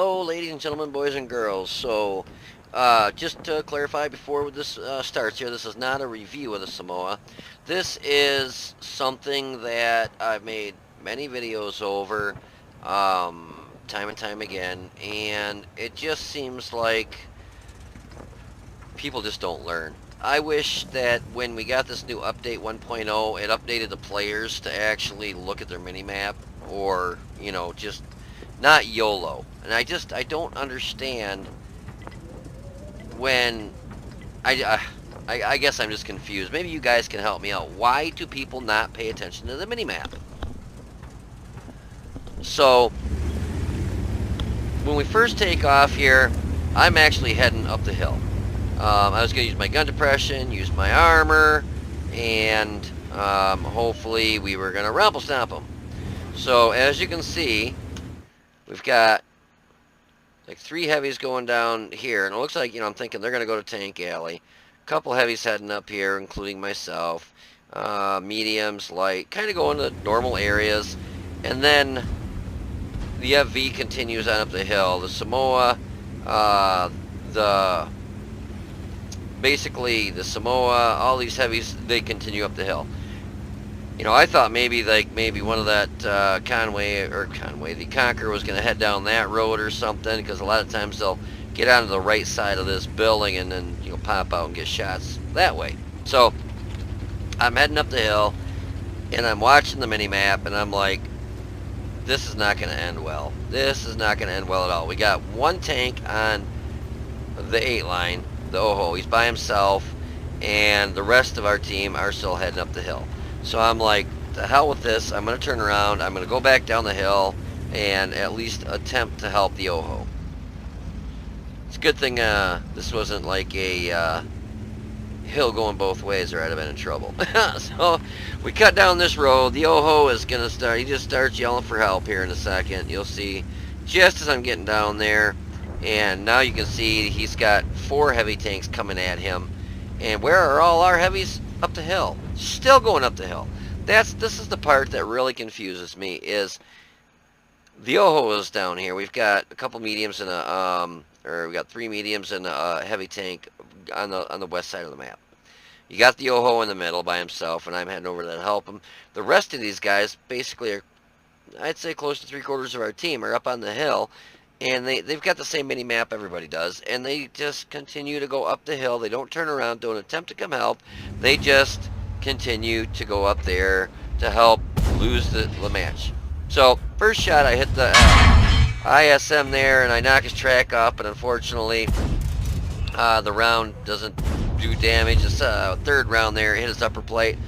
Hello, ladies and gentlemen, boys and girls. Just to clarify before this starts here, this is not a review of the Samoa. This is something that I've made many videos over, time and time again, and it just seems like people just don't learn. I wish that when we got this new update 1.0, it updated the players to actually look at their mini-map, or, just not YOLO. And I don't understand when I guess I'm just confused. Maybe you guys can help me out. Why do people not pay attention to the minimap? So when we first take off here, I'm actually heading up the hill. I was going to use my gun depression, use my armor, and hopefully we were going to rumble stomp them. So as you can see, we've got like 3 heavies going down here, and it looks like, I'm thinking they're going to go to Tank Alley. A couple heavies heading up here, including myself. Mediums, light, kind of going to normal areas. And then the FV continues on up the hill. The Samoa, basically the Samoa, all these heavies, they continue up the hill. I thought maybe one of that the Conqueror was going to head down that road or something, because a lot of times they'll get onto the right side of this building and then pop out and get shots that way. So I'm heading up the hill and I'm watching the mini map and I'm like, this is not going to end well. This is not going to end well at all. We got one tank on the 8 line, the Oho. He's by himself, and the rest of our team are still heading up the hill. So I'm like, the hell with this. I'm going to turn around. I'm going to go back down the hill and at least attempt to help the Oho. It's a good thing this wasn't like a hill going both ways, or I'd have been in trouble. So we cut down this road. The Oho is going to start. He just starts yelling for help here in a second. You'll see just as I'm getting down there. And now you can see he's got 4 heavy tanks coming at him. And where are all our heavies? Up the hill. Still going up the hill. This is the part that really confuses me, is the Oho is down here. We've got a couple mediums and we got 3 mediums and a heavy tank on the west side of the map. You got the Oho in the middle by himself, and I'm heading over there to help him. The rest of these guys basically are, I'd say, close to 3/4 of our team are up on the hill. And they've got the same mini map everybody does, and they just continue to go up the hill. They don't turn around, don't attempt to come help. They just continue to go up there to help lose the match. So first shot, I hit the ISM there, and I knock his track off, but unfortunately the round doesn't do damage. It's third round there, hit his upper plate,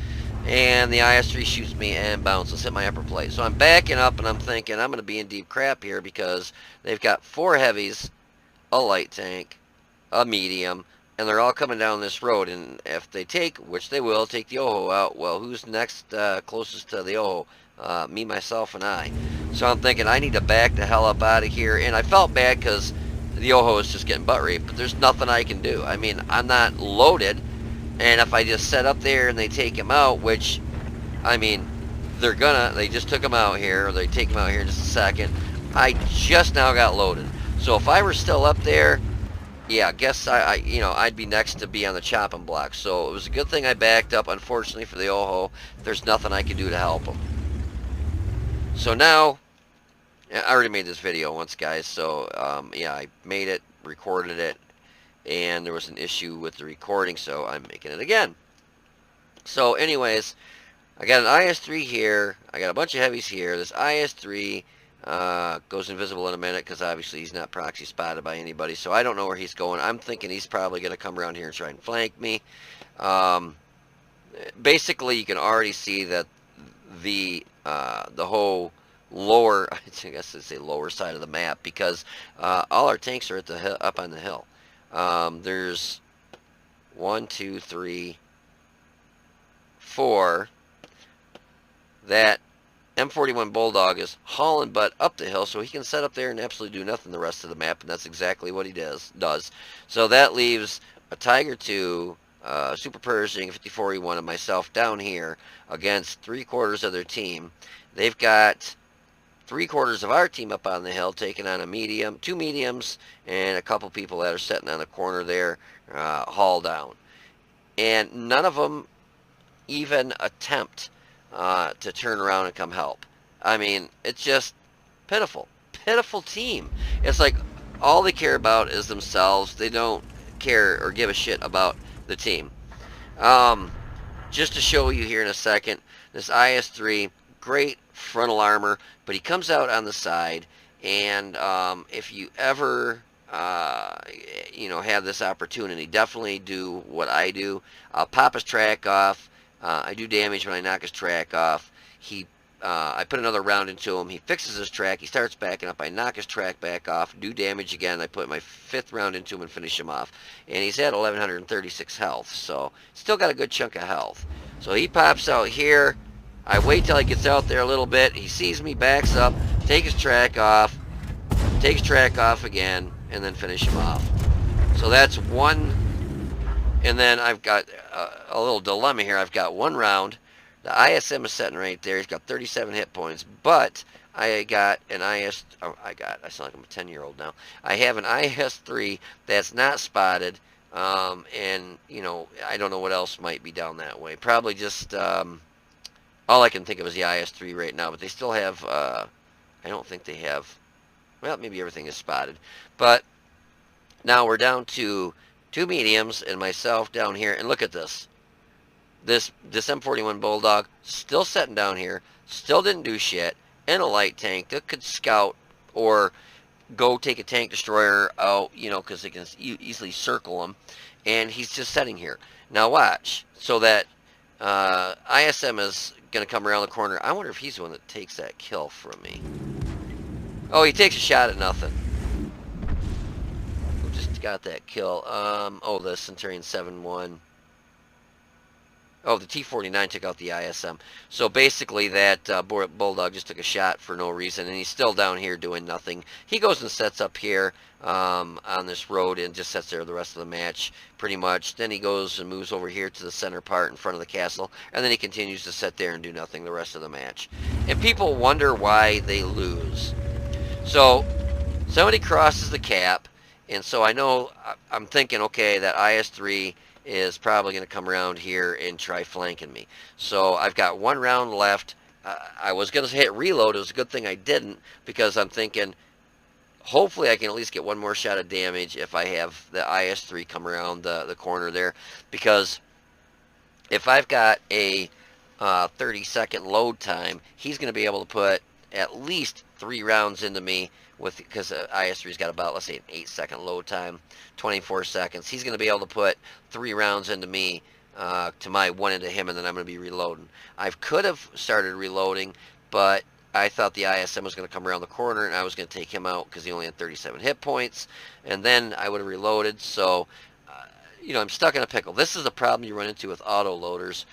and the IS-3 shoots me and bounces, hit my upper plate. So I'm backing up and I'm thinking I'm going to be in deep crap here, because they've got 4 heavies, a light tank, a medium, and they're all coming down this road. And if they take, which they will, take the Oho out, well, who's next closest to the Oho? Me, myself, and I. So I'm thinking I need to back the hell up out of here. And I felt bad because the Oho is just getting butt raped, but there's nothing I can do. I mean, I'm not loaded. And if I just set up there and they take him out, which, I mean, they just took him out here, or they take him out here in just a second. I just now got loaded. So if I were still up there, yeah, I guess I'd be next to be on the chopping block. So it was a good thing I backed up. Unfortunately for the Oho, there's nothing I can do to help him. So now, I already made this video once, guys. So yeah, I made it, recorded it, and there was an issue with the recording, so I'm making it again. So anyways, I got an IS-3 here. I got a bunch of heavies here. This IS-3 goes invisible in a minute, because obviously he's not proxy spotted by anybody, so I don't know where he's going. I'm thinking he's probably going to come around here and try and flank me. Basically, you can already see that the whole lower, I guess I'd say lower side of the map, because all our tanks are at the up on the hill. There's 1, 2, 3, 4. That M41 Bulldog is hauling butt up the hill, so he can set up there and absolutely do nothing the rest of the map, and that's exactly what he does. So that leaves a Tiger 2, Super Pershing, 54E1, and myself down here against 3/4 of their team. They've got 3/4 of our team up on the hill taking on a medium, 2 mediums, and a couple people that are sitting on the corner there, haul down. And none of them even attempt to turn around and come help. I mean, it's just pitiful. Pitiful team. It's like all they care about is themselves. They don't care or give a shit about the team. Just to show you here in a second, this IS-3, great frontal armor, but he comes out on the side, and if you ever have this opportunity, definitely do what I do. I'll pop his track off. I do damage when I knock his track off. I put another round into him. He fixes his track. He starts backing up. I knock his track back off. Do damage again. I put my 5th round into him and finish him off. And he's at 1136 health. So still got a good chunk of health. So he pops out here. I wait till he gets out there a little bit. He sees me, backs up, take his track off, takes track off again, and then finish him off. So that's one. And then I've got a little dilemma here. I've got 1 round. The ISM is sitting right there. He's got 37 hit points, but I got an I sound like I'm a 10-year-old now. I have an IS-3 that's not spotted, and, I don't know what else might be down that way. Probably just, all I can think of is the IS-3 right now, but they still have, I don't think they have, well, maybe everything is spotted. But now we're down to 2 mediums and myself down here, and look at this. This M41 Bulldog still sitting down here, still didn't do shit, in a light tank that could scout or go take a tank destroyer out, because they can easily circle him, and he's just sitting here. Now watch, so that ISM is going to come around the corner. I wonder if he's the one that takes that kill from me. Oh, he takes a shot at nothing. Just got that kill. Oh, the Centurion 7-1. Oh, the T-49 took out the ISM. So basically that Bulldog just took a shot for no reason, and he's still down here doing nothing. He goes and sets up here on this road and just sits there the rest of the match, pretty much. Then he goes and moves over here to the center part in front of the castle, and then he continues to sit there and do nothing the rest of the match. And people wonder why they lose. So somebody crosses the cap, and so I'm thinking, okay, that IS-3 is probably going to come around here and try flanking me. So I've got 1 round left. I was going to hit reload. It was a good thing I didn't, because I'm thinking hopefully I can at least get 1 more shot of damage if I have the IS-3 come around the corner there, because if I've got a 30-second load time, he's going to be able to put at least 3 rounds into me, because IS-3's got about, let's say, an 8-second load time, 24 seconds. He's going to be able to put 3 rounds into me, to my 1 into him, and then I'm going to be reloading. I could have started reloading, but I thought the ISM was going to come around the corner, and I was going to take him out because he only had 37 hit points, and then I would have reloaded. So, I'm stuck in a pickle. This is the problem you run into with auto loaders,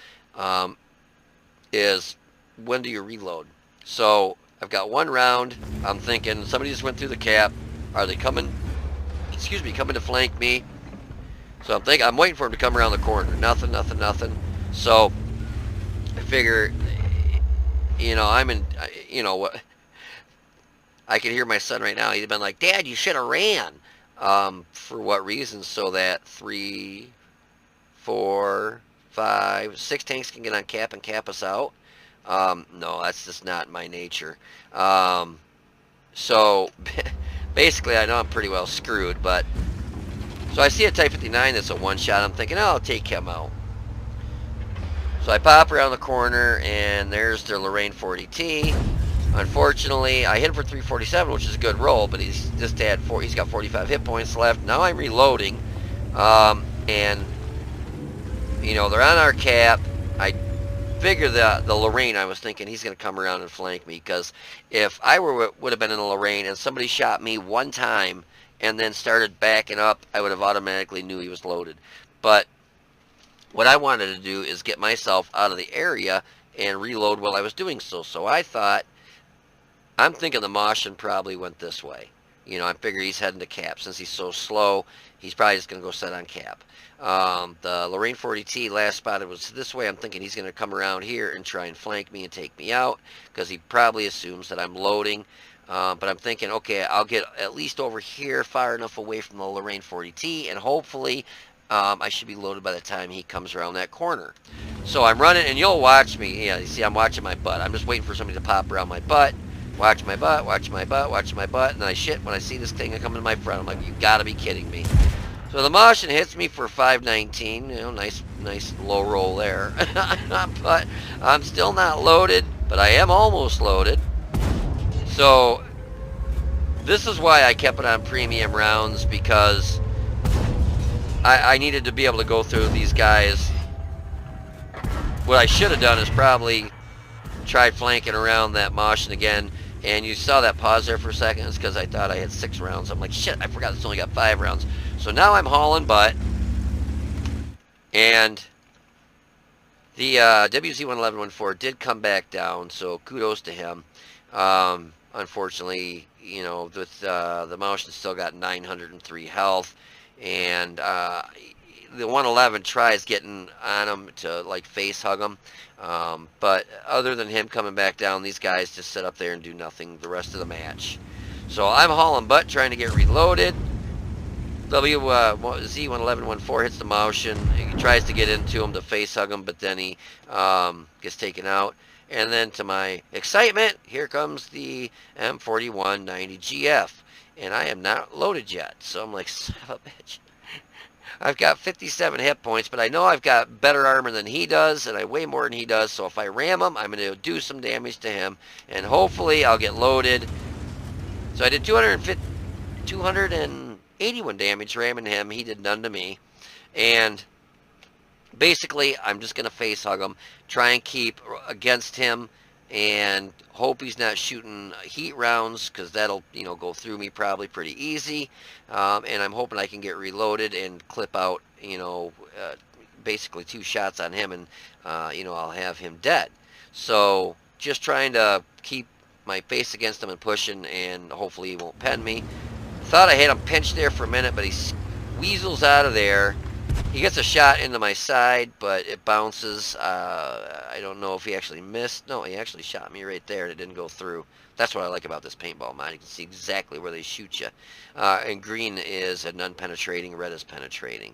is when do you reload? So I've got 1 round. I'm thinking somebody just went through the cap. Are they coming to flank me? So I'm waiting for him to come around the corner. Nothing. So I figure, what? I can hear my son right now. He's been like, Dad, you should have ran. For what reason? So that 3, 4, 5, 6 tanks can get on cap and cap us out. No, that's just not my nature. So basically I know I'm pretty well screwed, but so I see a Type 59 that's a 1-shot. I'm thinking, oh, I'll take him out. So I pop around the corner, and there's their Lorraine 40T. Unfortunately, I hit him for 347, which is a good roll, but he's got 45 hit points left. Now I'm reloading, and they're on our cap. I figure the Lorraine, I was thinking he's going to come around and flank me, because if I would have been in a Lorraine and somebody shot me 1 time and then started backing up, I would have automatically knew he was loaded. But what I wanted to do is get myself out of the area and reload while I was doing so. So I thought, I'm thinking the Moshin probably went this way. You know, I figure he's heading to cap. Since he's so slow, he's probably just going to go set on cap. The Lorraine 40T last spotted was this way. I'm thinking he's going to come around here and try and flank me and take me out because he probably assumes that I'm loading. But I'm thinking, okay, I'll get at least over here far enough away from the Lorraine 40T, and hopefully I should be loaded by the time he comes around that corner. So I'm running, and you'll watch me. Yeah, you see I'm watching my butt. I'm just waiting for somebody to pop around my butt. Watch my butt, watch my butt, watch my butt, and then I shit when I see this thing coming to my front. I'm like, you gotta be kidding me. So the Martian hits me for 519, you know, nice low roll there. But I'm still not loaded, but I am almost loaded. So this is why I kept it on premium rounds, because I needed to be able to go through these guys. What I should have done is probably tried flanking around that Martian again. And you saw that pause there for a second. It's because I thought I had 6 rounds. I'm like, shit, I forgot it's only got 5 rounds. So now I'm hauling butt. And the WZ-11114 did come back down, so kudos to him. Unfortunately, you know, with the Martian still got 903 health. And the 111 tries getting on him to, like, face hug him. But other than him coming back down, these guys just sit up there and do nothing the rest of the match. So I'm hauling butt, trying to get reloaded. Z-11114 hits the Martian. He tries to get into him to face hug him, but then he gets taken out. And then to my excitement, here comes the M4190GF. And I am not loaded yet. So I'm like, son of a bitch. I've got 57 hit points, but I know I've got better armor than he does, and I weigh more than he does, so if I ram him, I'm going to do some damage to him, and hopefully I'll get loaded. So I did 281 damage ramming him. He did none to me. And basically, I'm just going to face hug him, try and keep against him, and hope he's not shooting heat rounds, because that'll, you know, go through me probably pretty easy. And I'm hoping I can get reloaded and clip out, you know, basically 2 shots on him, and you know, I'll have him dead. So just trying to keep my face against him and pushing, and hopefully he won't pen me. Thought I had him pinched there for a minute, but he weasels out of there. He gets a shot into my side, but it bounces. I don't know if he actually missed. No, he actually shot me right there, and it didn't go through. That's what I like about this paintball mod. You can see exactly where they shoot you. And green is a non-penetrating, red is penetrating.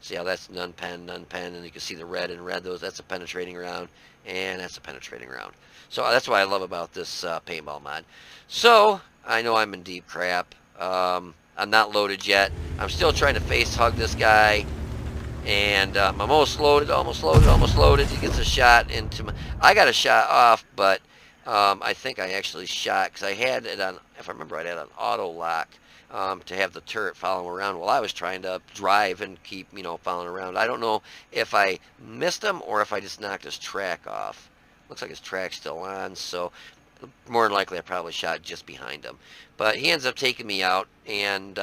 See how that's non-pen, and you can see the red and red. That's a penetrating round, and that's a penetrating round. So that's what I love about this paintball mod. So I know I'm in deep crap. I'm not loaded yet. I'm still trying to face hug this guy. And I'm almost loaded. He gets a shot into my... I got a shot off, but I think I actually shot, because I had it on, if I remember right, I had an auto lock to have the turret follow around while I was trying to drive and keep, you know, following around. I don't know if I missed him or if I just knocked his track off. Looks like his track's still on, so more than likely I probably shot just behind him. But he ends up taking me out, and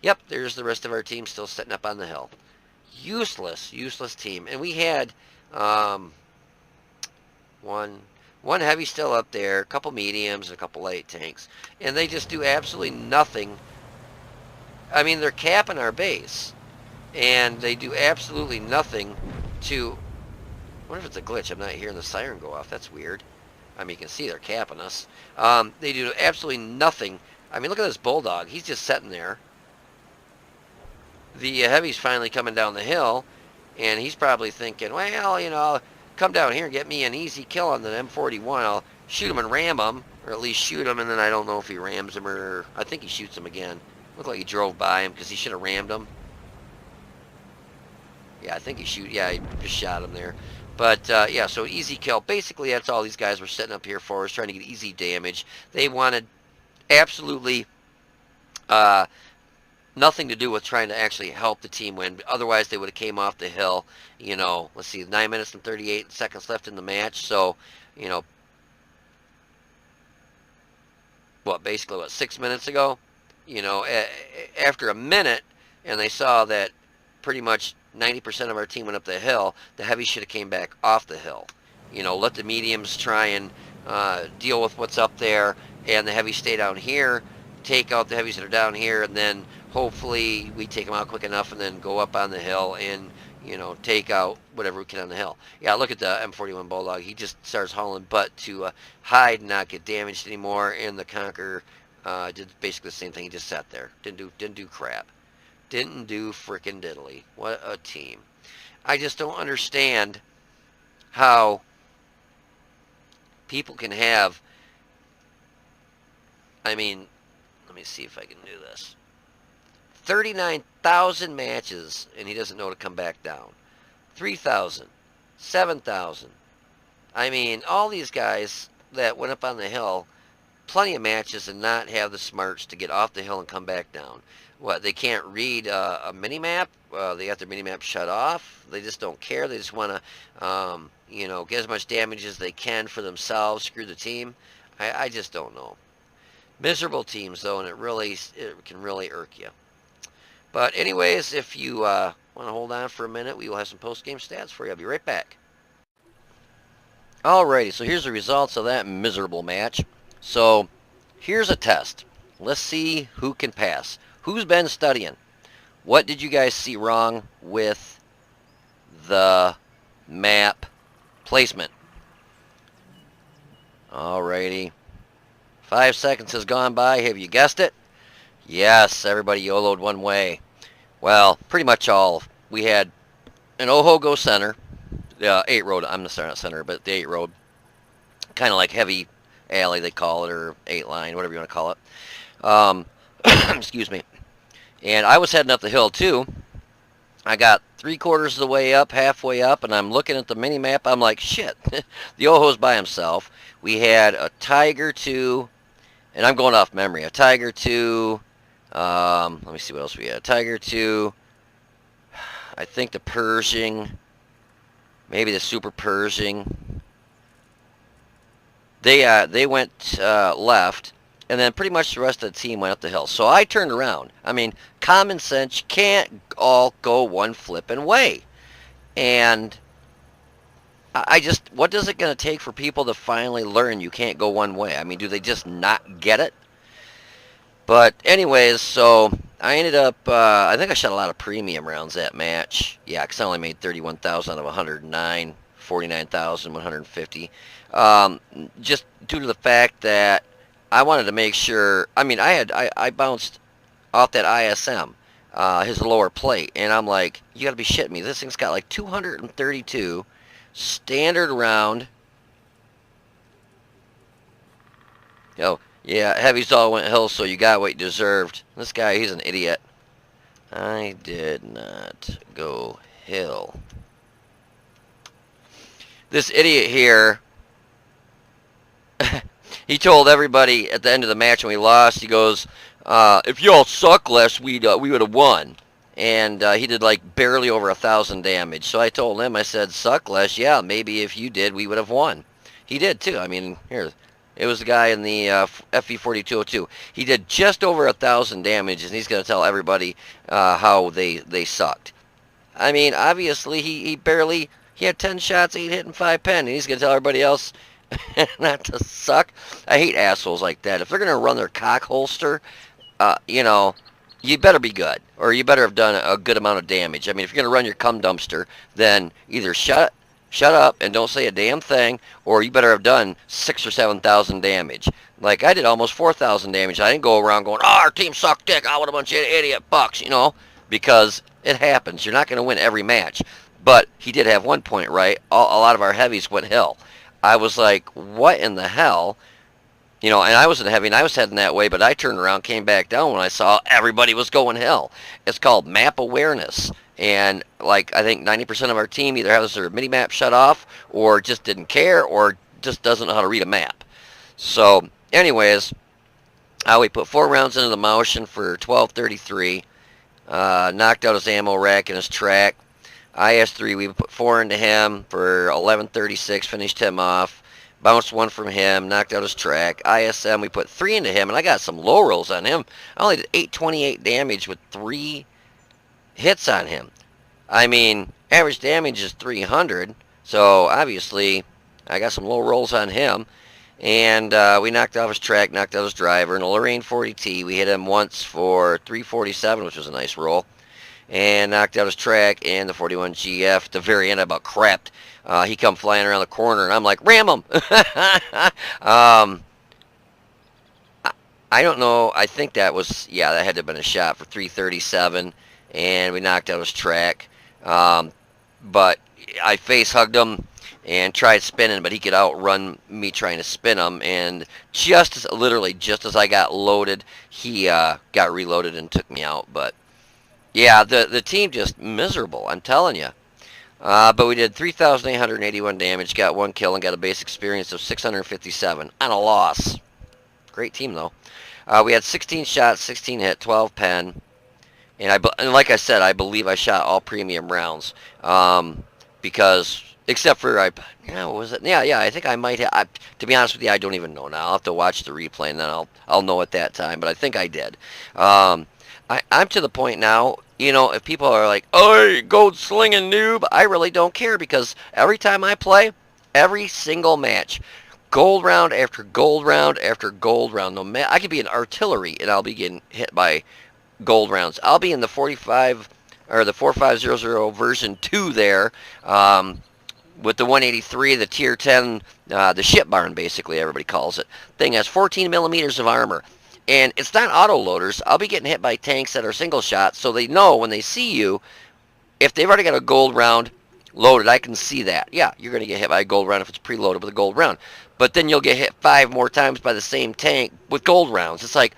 yep, there's the rest of our team still sitting up on the hill. Useless team. And we had one heavy still up there, a couple mediums, and a couple light tanks, and they just do absolutely nothing. I mean, they're capping our base, and they do absolutely nothing to... I wonder if it's a glitch. I'm not hearing the siren go off. That's weird. I mean, you can see they're capping us. They do absolutely nothing. I mean, look at this bulldog. He's just sitting there. The heavy's finally coming down the hill, and he's probably thinking, well, you know, I'll come down here and get me an easy kill on the M41. I'll shoot him and ram him, or at least shoot him, and then I don't know if he rams him, or I think he shoots him again. Looked like he drove by him, because he should have rammed him. Yeah, I think he he just shot him there. But, yeah, so easy kill. Basically, that's all these guys were setting up here for, is trying to get easy damage. They wanted absolutely... nothing to do with trying to actually help the team win. Otherwise, they would have came off the hill. You know, let's see, 9 minutes and 38 seconds left in the match. So, you know, basically, 6 minutes ago? You know, after a minute, and they saw that pretty much 90% of our team went up the hill, the heavy should have came back off the hill. You know, let the mediums try and deal with what's up there, and the heavy stay down here. take out the heavies that are down here, and then hopefully we take them out quick enough and then go up on the hill and, take out whatever we can on the hill. Yeah, look at the M41 Bulldog. He just starts hauling butt to hide and not get damaged anymore, and the Conqueror did basically the same thing. He just sat there. Didn't do crap. Didn't do frickin' diddly. What a team. I just don't understand how people can have, I mean, let me see if I can do this. 39,000 matches, and he doesn't know to come back down. 3,000, 7,000. I mean, all these guys that went up on the hill, plenty of matches, and not have the smarts to get off the hill and come back down. What, they can't read a mini-map? They got their mini-map shut off? They just don't care. They just want to, get as much damage as they can for themselves, screw the team. I just don't know. Miserable teams, though, and it can really irk you. But anyways, if you want to hold on for a minute, we will have some post-game stats for you. I'll be right back. Alrighty, so here's the results of that miserable match. So here's a test. Let's see who can pass. Who's been studying? What did you guys see wrong with the map placement? Alrighty. 5 seconds has gone by. Have you guessed it? Yes, everybody YOLO'd one way. Well, pretty much all. We had an Oho go center. 8 road. I'm sorry, not center, but the 8 road. Kind of like heavy alley, they call it, or 8 line, whatever you want to call it. Excuse me. And I was heading up the hill, too. I got 3/4 of the way up, halfway up, and I'm looking at the mini-map. I'm like, shit, the Oho's by himself. We had a Tiger 2, and I'm going off memory. A Tiger 2, let me see what else we had. Tiger 2, I think the Pershing, maybe the Super Pershing. They went left, and then pretty much the rest of the team went up the hill. So I turned around. I mean, common sense, you can't all go one flipping way. And I just, what is it going to take for people to finally learn you can't go one way? I mean, do they just not get it? But anyways, so I ended up, I think I shot a lot of premium rounds that match. Yeah, because I only made 31,000 out of 109, 49,150. Just due to the fact that I wanted to make sure, I mean, I bounced off that ISM, his lower plate, and I'm like, you got to be shitting me. This thing's got like 232 standard round. Oh, yeah, heavies all went hill, so you got what you deserved. This guy, he's an idiot. I did not go hill. This idiot here, he told everybody at the end of the match when we lost, he goes, if y'all suck less, we would have won. And he did like barely over 1,000 damage. So I told him, I said, suck less, yeah, maybe if you did, we would have won. He did too. I mean, here, it was the guy in the FE4202. He did just over 1,000 damage, and he's going to tell everybody how they sucked. I mean, obviously, he had 10 shots, 8 hit, and 5 pen, and he's going to tell everybody else not to suck. I hate assholes like that. If they're going to run their cock holster, you better be good, or you better have done a good amount of damage. I mean, if you're going to run your cum dumpster, then either shut up and don't say a damn thing, or you better have done 6,000 or 7,000 damage. Like, I did almost 4,000 damage. I didn't go around going, oh, our team sucked dick, oh, what a bunch of idiot bucks, because it happens. You're not going to win every match. But he did have one point right. A lot of our heavies went hill. I was like, what in the hell? And I wasn't heavy, and I was heading that way, but I turned around, came back down when I saw everybody was going hill. It's called map awareness. And, like, I think 90% of our team either has their mini-map shut off, or just didn't care, or just doesn't know how to read a map. So, anyways, we put 4 rounds into the motion for 1233. Knocked out his ammo rack and his track. IS-3, we put 4 into him for 1136, finished him off. Bounced 1 from him, knocked out his track. ISM, we put 3 into him, and I got some low rolls on him. I only did 828 damage with 3 hits on him. I mean, average damage is 300, so obviously I got some low rolls on him. And we knocked off his track, knocked out his driver. And a Lorraine 40T, we hit him once for 347, which was a nice roll. And knocked out his track, and the 41 GF. At the very end, I about crapped. He come flying around the corner, and I'm like, ram him! I don't know. I think that was, yeah, that had to have been a shot for 337, and we knocked out his track. But I face hugged him and tried spinning, but he could outrun me trying to spin him. And literally just as I got loaded, he got reloaded and took me out. But yeah, the team just miserable, I'm telling you. But we did 3,881 damage, got 1 kill, and got a base experience of 657 on a loss. Great team, though. We had 16 shots, 16 hit, 12 pen. And like I said, I believe I shot all premium rounds. Because, except for, what was it? Yeah, I think I might have. To be honest with you, I don't even know now. I'll have to watch the replay, and then I'll know at that time. But I think I did. I'm to the point now, if people are like, oh, gold slinging noob, I really don't care, because every time I play, every single match, gold round after gold round after gold round, no matter, I could be in artillery and I'll be getting hit by gold rounds. I'll be in the 45 or the 4500 version 2 there, with the 183, the tier 10, the ship barn, basically everybody calls it. Thing has 14 millimeters of armor. And it's not auto loaders. I'll be getting hit by tanks that are single shots, so they know when they see you, if they've already got a gold round loaded, I can see that. Yeah, you're going to get hit by a gold round if it's preloaded with a gold round. But then you'll get hit 5 more times by the same tank with gold rounds. It's like,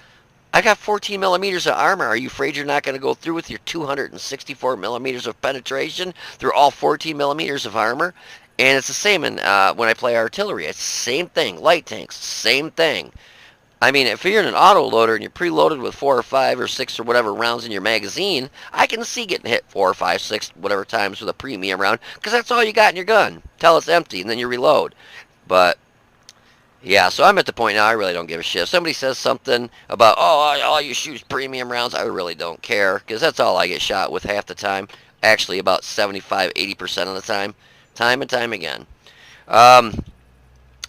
I got 14 millimeters of armor. Are you afraid you're not going to go through with your 264 millimeters of penetration through all 14 millimeters of armor? And it's the same when I play artillery. It's the same thing. Light tanks, same thing. I mean, if you're in an auto loader and you're preloaded with 4 or 5 or 6 or whatever rounds in your magazine, I can see getting hit 4 or 5, 6, whatever times with a premium round, because that's all you got in your gun till it's empty, and then you reload. But yeah, so I'm at the point now I really don't give a shit. If somebody says something about, oh, all you shoot is premium rounds, I really don't care, because that's all I get shot with half the time. Actually, about 75, 80% of the time. Time and time again.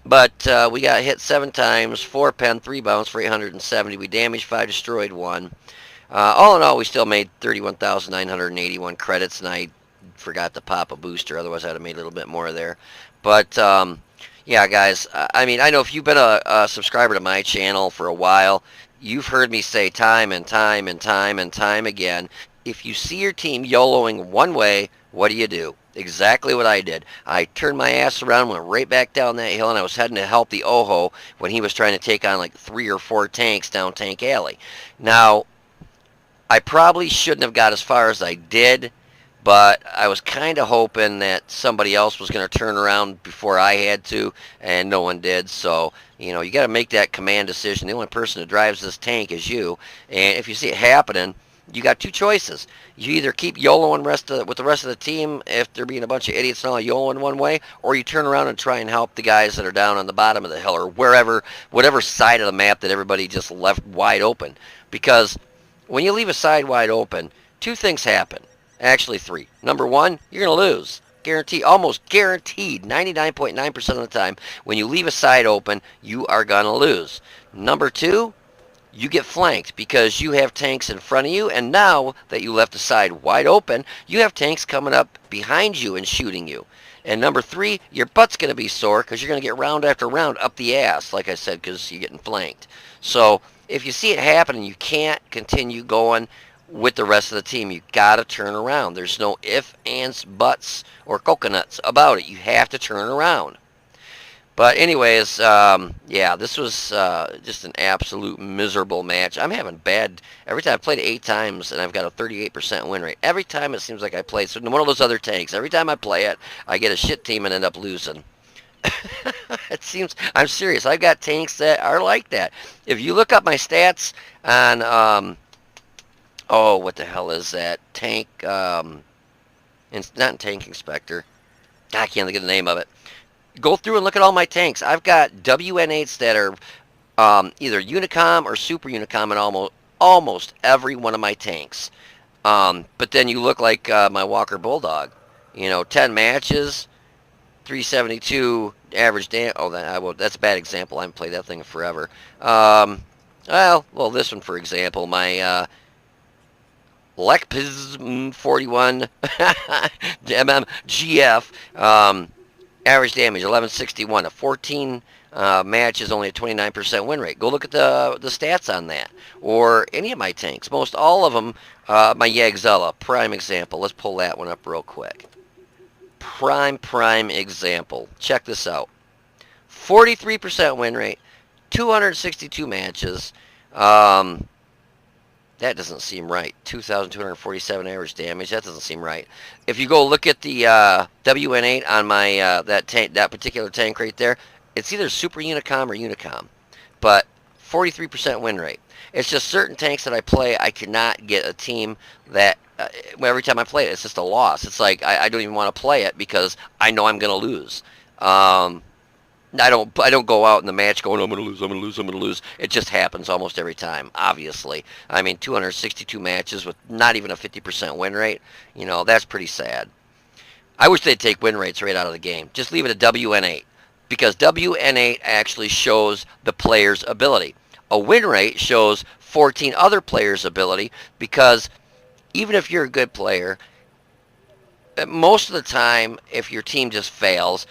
But we got hit 7 times, 4 pen, 3 bounce for 870. We damaged 5, destroyed 1. All in all, we still made 31,981 credits, and I forgot to pop a booster. Otherwise, I'd have made a little bit more there. But yeah, guys, I mean, I know if you've been a subscriber to my channel for a while, you've heard me say time and time and time and time again, if you see your team YOLOing one way, what do? Exactly what I did. I turned my ass around, went right back down that hill, and I was heading to help the Oho when he was trying to take on like 3 or 4 tanks down Tank Alley. Now, I probably shouldn't have got as far as I did, but I was kind of hoping that somebody else was going to turn around before I had to, and no one did. So, you got to make that command decision. The only person that drives this tank is you, and if you see it happening, you got 2 choices. You either keep YOLOing with the rest of the team if they're being a bunch of idiots and all YOLOing one way, or you turn around and try and help the guys that are down on the bottom of the hill or whatever side of the map that everybody just left wide open. Because when you leave a side wide open, 2 things happen. Actually 3. Number 1, you're going to lose. Guaranteed, almost guaranteed, 99.9% of the time, when you leave a side open, you are going to lose. Number 2, you get flanked because you have tanks in front of you, and now that you left the side wide open, you have tanks coming up behind you and shooting you. And number 3, your butt's going to be sore because you're going to get round after round up the ass, like I said, because you're getting flanked. So if you see it happen and you can't continue going with the rest of the team, you got to turn around. There's no ifs, ands, buts, or coconuts about it. You have to turn around. But anyways, yeah, this was just an absolute miserable match. I'm having every time I've played it 8 times, and I've got a 38% win rate. Every time it seems like I play so one of those other tanks. Every time I play it, I get a shit team and end up losing. It seems, I'm serious, I've got tanks that are like that. If you look up my stats on, oh, what the hell is that? Tank, it's not Tank Inspector. I can't think of the name of it. Go through and look at all my tanks. I've got WN8s that are either Unicom or Super Unicom in almost every one of my tanks. But then you look like my Walker Bulldog. 10 matches, 372 average damage. Oh, that's a bad example. I haven't played that thing in forever. Well, this one, for example, my Lekpiz 41 MMGF, average damage 1161. A 14 match is only a 29% win rate. Go look at the stats on that. Or any of my tanks. Most all of them, my Yagzella, prime example. Let's pull that one up real quick. Prime example. Check this out. 43% win rate, 262 matches. That doesn't seem right. 2,247 average damage. That doesn't seem right. If you go look at the WN8 on my that particular tank right there, it's either Super Unicom or Unicom. But 43% win rate. It's just certain tanks that I play, I cannot get a team that every time I play it, it's just a loss. It's like I don't even want to play it because I know I'm going to lose. I don't go out in the match going, I'm going to lose. It just happens almost every time, obviously. I mean, 262 matches with not even a 50% win rate, that's pretty sad. I wish they'd take win rates right out of the game. Just leave it at WN8 because WN8 actually shows the player's ability. A win rate shows 14 other players' ability because even if you're a good player, most of the time, if your team just fails,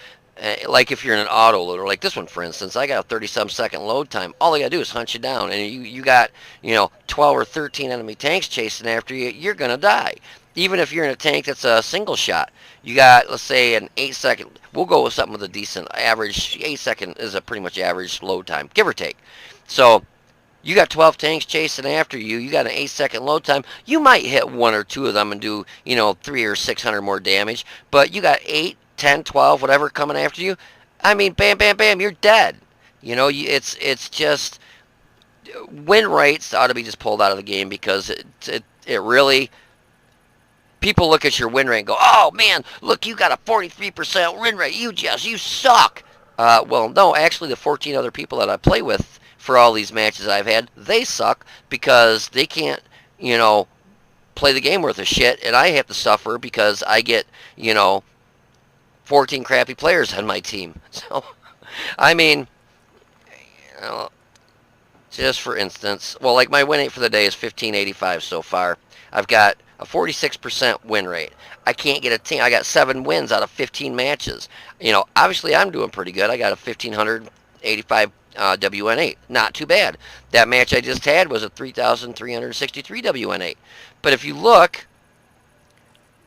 like if you're in an auto loader, like this one for instance, I got a 30-some second load time. All I gotta do is hunt you down, and you got 12 or 13 enemy tanks chasing after you. You're gonna die. Even if you're in a tank that's a single shot, you got, let's say, an 8-second. We'll go with something with a decent average. 8-second is a pretty much average load time, give or take. So you got 12 tanks chasing after you. You got an 8-second load time. You might hit one or two of them and do 300 or 600 more damage, but you got 8, 10, 12, whatever coming after you. I mean, bam, bam, bam, you're dead. It's just win rates ought to be just pulled out of the game because it really. People look at your win rate and go, oh man, look, you got a 43% win rate. You suck. Well, no, actually, the 14 other people that I play with for all these matches I've had, they suck because they can't, play the game worth of shit, and I have to suffer because I get, 14 crappy players on my team. So, I mean, just for instance, well, like my win rate for the day is 1585 so far. I've got a 46% win rate. I can't get a team. I got 7 wins out of 15 matches. Obviously I'm doing pretty good. I got a 1585 WN8. Not too bad. That match I just had was a 3,363 WN8. But if you look,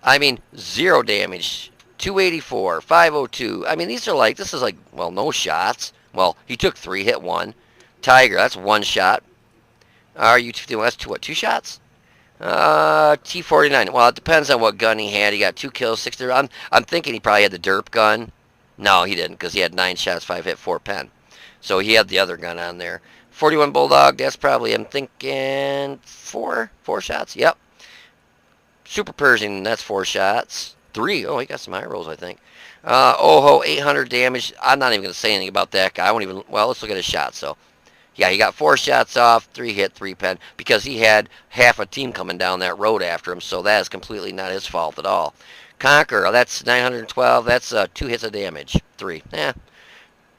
I mean, 0 damage, 284, 502. I mean, this is like, well, no shots. Well, he took 3, hit 1. Tiger, that's 1 shot. That's 2 shots? T49. Well, it depends on what gun he had. He got 2 kills, 6. I'm thinking he probably had the derp gun. No, he didn't, because he had 9 shots, 5 hit, 4 pen. So he had the other gun on there. 41 Bulldog, that's probably, I'm thinking, 4 shots. Yep. Super Persian, that's 4 shots. 3. Oh, he got some high rolls, I think. Oho, 800 damage. I'm not even going to say anything about that guy. Well, let's look at his shots. So, yeah, he got 4 shots off, 3 hit, 3 pen, because he had half a team coming down that road after him, so that is completely not his fault at all. Conquer, that's 912. That's 2 hits of damage. 3.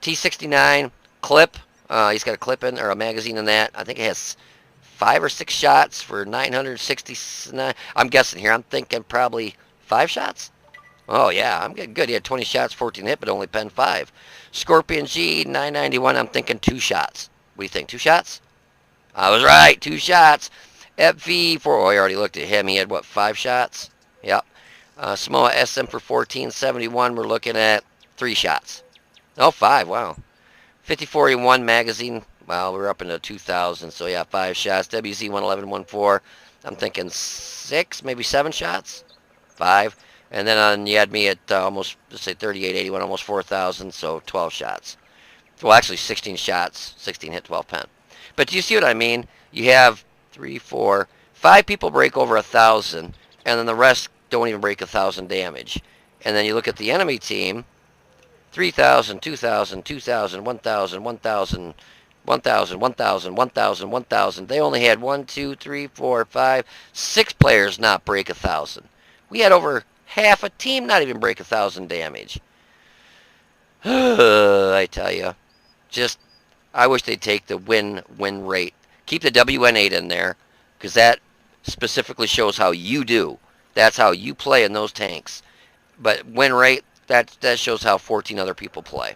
T69, clip. He's got a clip in, or a magazine in that. I think it has 5 or 6 shots for 969. I'm guessing here. I'm thinking probably 5 shots. Oh, yeah, I'm getting good. He had 20 shots, 14 hit, but only pen 5. Scorpion G, 991. I'm thinking 2 shots. What do you think? 2 shots? I was right. 2 shots. FV4. Oh, I already looked at him. He had, 5 shots? Yep. Samoa SM for 1471. We're looking at 3 shots. Oh, 5. Wow. 5041 magazine. Well, we're up into 2,000. So, yeah, 5 shots. WZ 11114. I'm thinking 6, maybe 7 shots. 5. And then you had me at almost, let's say 3881, almost 4,000. So, 12 shots. Well, actually 16 shots, 16 hit, 12 pen. But do you see what I mean? You have 3, 4, 5 people break over 1,000, and then the rest don't even break 1,000 damage. And then you look at the enemy team, 3,000, 2,000, 2,000, 1,000, 1,000, 1,000, 1,000, 1,000, 1,000. They only had 1, 2, 3, 4, 5, 6 players not break 1,000. We had over half a team not even break 1,000 damage. I tell you, just I wish they'd take the win rate. Keep the WN8 in there, because that specifically shows how you do. That's how you play in those tanks. But win rate, that shows how 14 other people play.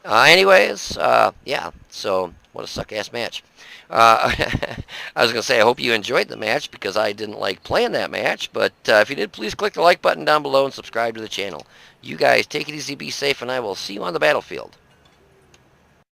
Anyways, yeah. So what a suck ass match. I was gonna say I hope you enjoyed the match because I didn't like playing that match. But if you did, please click the like button down below and subscribe to the channel. You guys take it easy, be safe, and I will see you on the battlefield.